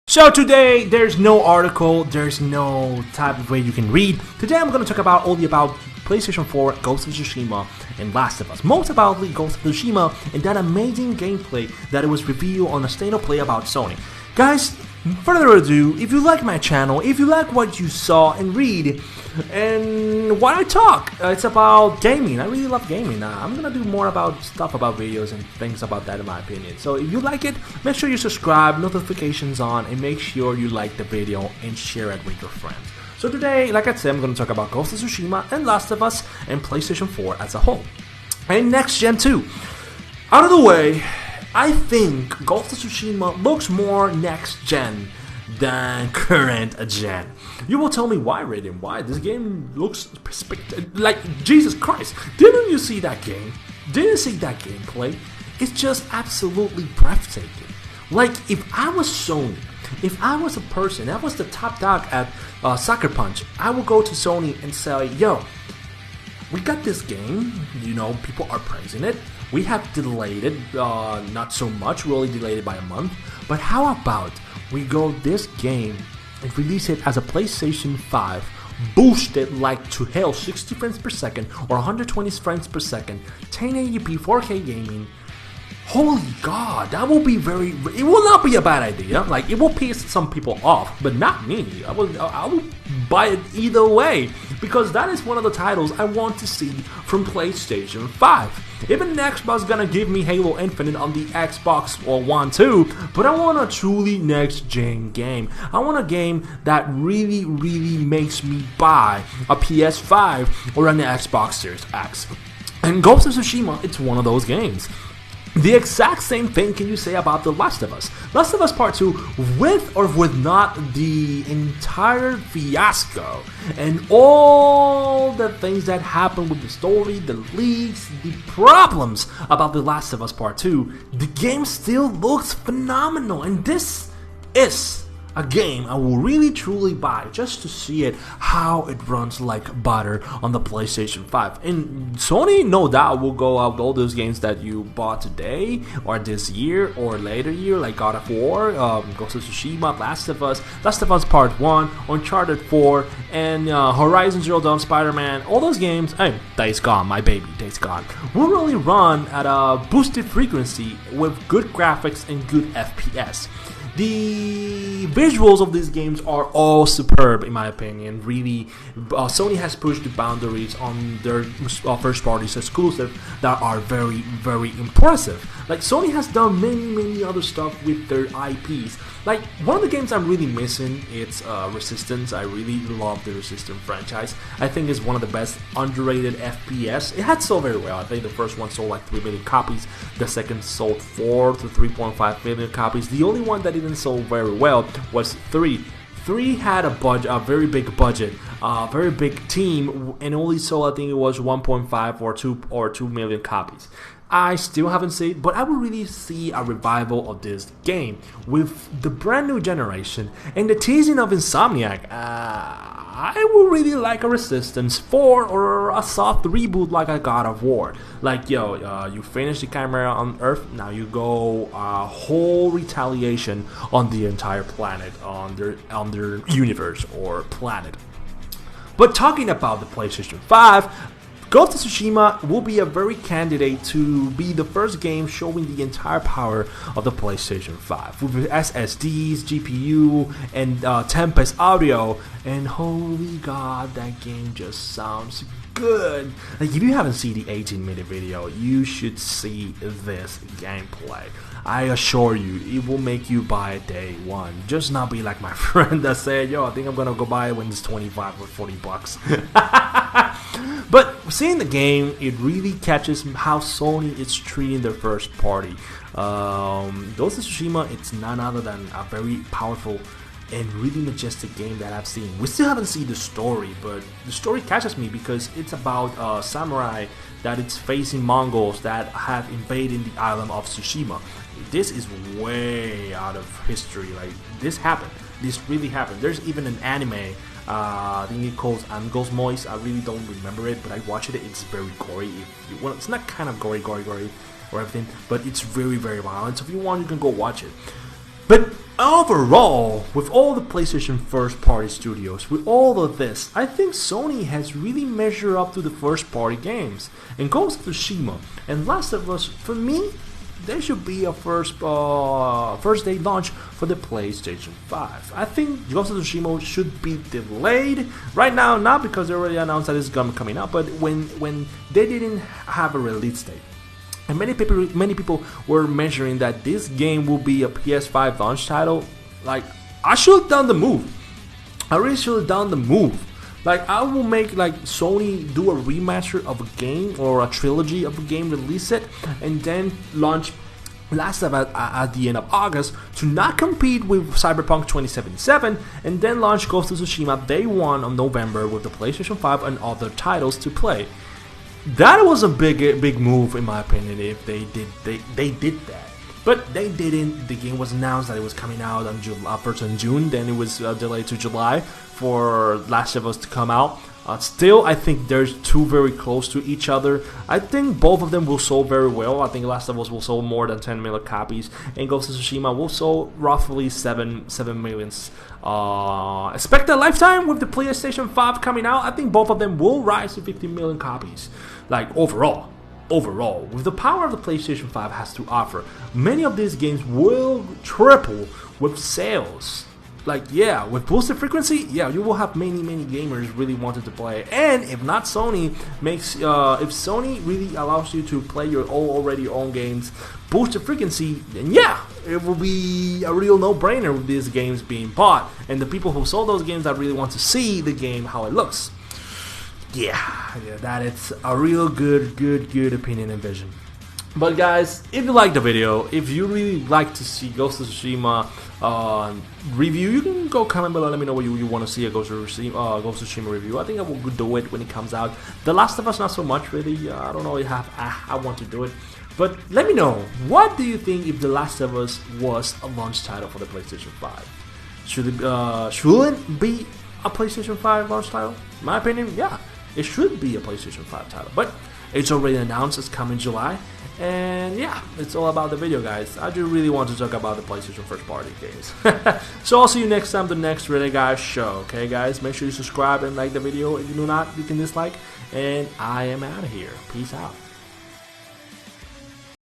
So today, there's no article, there's no type of way you can read. Today I'm going to talk about only about PlayStation 4, Ghost of Tsushima, and Last of Us. Most aboutly Ghost of Tsushima and that amazing gameplay that it was revealed on a State of Play about Sony. Guys, further ado, if you like my channel, if you like what you saw and read, and why I talk, it's about gaming. I really love gaming. I'm gonna do more about stuff about videos and things about that in my opinion. So if you like it, make sure you subscribe, notifications on, and make sure you like the video and share it with your friends. So today, like I said, I'm gonna talk about Ghost of Tsushima and Last of Us and PlayStation 4 as a whole. And next gen 2. Out of the way, I think Ghost of Tsushima looks more next gen than current gen. You will tell me why, Raiden. Why? This game looks like Jesus Christ. Didn't you see that game? Didn't see that gameplay? It's just absolutely breathtaking. Like if I was Sony, if I was a person, I was the top dog at Sucker Punch, I would go to Sony and say, yo, we got this game, you know, people are praising it. We have delayed it, not so much, we only delayed it by a month. But how about we go this game and release it as a PlayStation 5, boost it like to hell, 60 frames per second or 120 frames per second, 1080p 4K gaming. Holy God, that will be it will not be a bad idea. Like, it will piss some people off, but not me. I will buy it either way, because that is one of the titles I want to see from PlayStation 5. Even Xbox gonna give me Halo Infinite on the Xbox One too, but I want a truly next-gen game. I want a game that really makes me buy a PS5 or an Xbox Series X. And Ghost of Tsushima, it's one of those games. The exact same thing can you say about The Last of Us. Last of Us Part 2, with or with not the entire fiasco and all the things that happened with the story, the leaks, the problems about The Last of Us Part 2, the game still looks phenomenal, and this is a game I will really truly buy just to see it, how it runs like butter on the PlayStation 5. And Sony no doubt will go out all those games that you bought today or this year or later year, like God of War, Ghost of Tsushima, Last of Us Part 1, Uncharted 4, and Horizon Zero Dawn, Spider-Man. All those games, hey, Days Gone, my baby, Days Gone, will really run at a boosted frequency with good graphics and good FPS. The visuals of these games are all superb in my opinion. Really, Sony has pushed the boundaries on their first parties exclusive that are very impressive. Like, Sony has done many other stuff with their IPs. Like, one of the games I'm really missing, it's Resistance. I really love the Resistance franchise. I think it's one of the best underrated FPS. It had sold very well. I think the first one sold like 3 million copies. The second sold 4 to 3.5 million copies. The only one that didn't sell very well was 3. 3 had a very big budget, very big team, and only sold, I think it was 1.5 or 2 million copies. I still haven't seen it, but I would really see a revival of this game with the brand new generation and the teasing of Insomniac. I would really like a Resistance 4 or a soft reboot like a God of War. Like, yo, you finish the Chimera on Earth, now you go whole retaliation on the entire planet, on their universe or planet. But talking about the PlayStation 5, Ghost of Tsushima will be a very candidate to be the first game showing the entire power of the PlayStation 5 with SSDs, GPU, and Tempest audio. And holy God, that game just sounds good. Like, if you haven't seen the 18-minute video, you should see this gameplay. I assure you, it will make you buy it day one. Just not be like my friend that said, yo, I think I'm gonna go buy it when it's 25 or 40 bucks. But seeing the game, it really catches how Sony is treating their first party. Ghost of Tsushima, it's none other than a very powerful and really majestic game that I've seen. We still haven't seen the story, but the story catches me because it's about samurai that it's facing Mongols that have invaded the island of Tsushima. This is way out of history. Like, this happened. This really happened. There's even an anime. I think it calls Angles Moist. I really don't remember it, but I watched it. It's very gory. Well, it's not kind of gory or everything, but it's very violent. So if you want, you can go watch it. But overall, with all the PlayStation first party studios, with all of this, I think Sony has really measured up to the first party games. And Ghost of Tsushima and Last of Us, for me, there should be a first day launch for the PlayStation 5. I think Ghost of Tsushima should be delayed right now, not because they already announced that it's gonna be coming out, but when they didn't have a release date. And many people were measuring that this game will be a PS5 launch title. Like, I should have done the move. I really should have done the move. Like, I will make like Sony do a remaster of a game or a trilogy of a game, release it, and then launch Last of Us at the end of August to not compete with Cyberpunk 2077, and then launch Ghost of Tsushima day 1 of November with the PlayStation 5 and other titles to play. That was a big move in my opinion if they did that. But they didn't. The game was announced that it was coming out on first in June, then it was delayed to July for Last of Us to come out. Still, I think there's two very close to each other. I think both of them will sell very well. I think Last of Us will sell more than 10 million copies, and Ghost of Tsushima will sell roughly 7 millions. Expected lifetime with the PlayStation 5 coming out, I think both of them will rise to 50 million copies. Like overall, with the power of the PlayStation 5 has to offer, many of these games will triple with sales. Like, yeah, with boosted frequency, yeah, you will have many gamers really wanted to play. And if not Sony makes, if Sony really allows you to play your already own games, boosted frequency, then yeah, it will be a real no-brainer with these games being bought. And the people who sold those games that really want to see the game, how it looks. Yeah, that is a real good opinion and vision. But guys, if you like the video, if you really like to see Ghost of Tsushima review, you can go comment below, let me know what you want to see a Ghost of Tsushima review. I think I will do it when it comes out. The Last of Us, not so much really. I don't know if I want to do it. But let me know, what do you think if The Last of Us was a launch title for the PlayStation 5? Shouldn't be a PlayStation 5 launch title? In my opinion, yeah, it should be a PlayStation 5 title. But it's already announced, it's coming July. And yeah, it's all about the video, guys. I do really want to talk about the PlayStation first party games. So I'll see you next time, the next Really Guys show. Okay, guys? Make sure you subscribe and like the video. If you do not, you can dislike. And I am out of here. Peace out.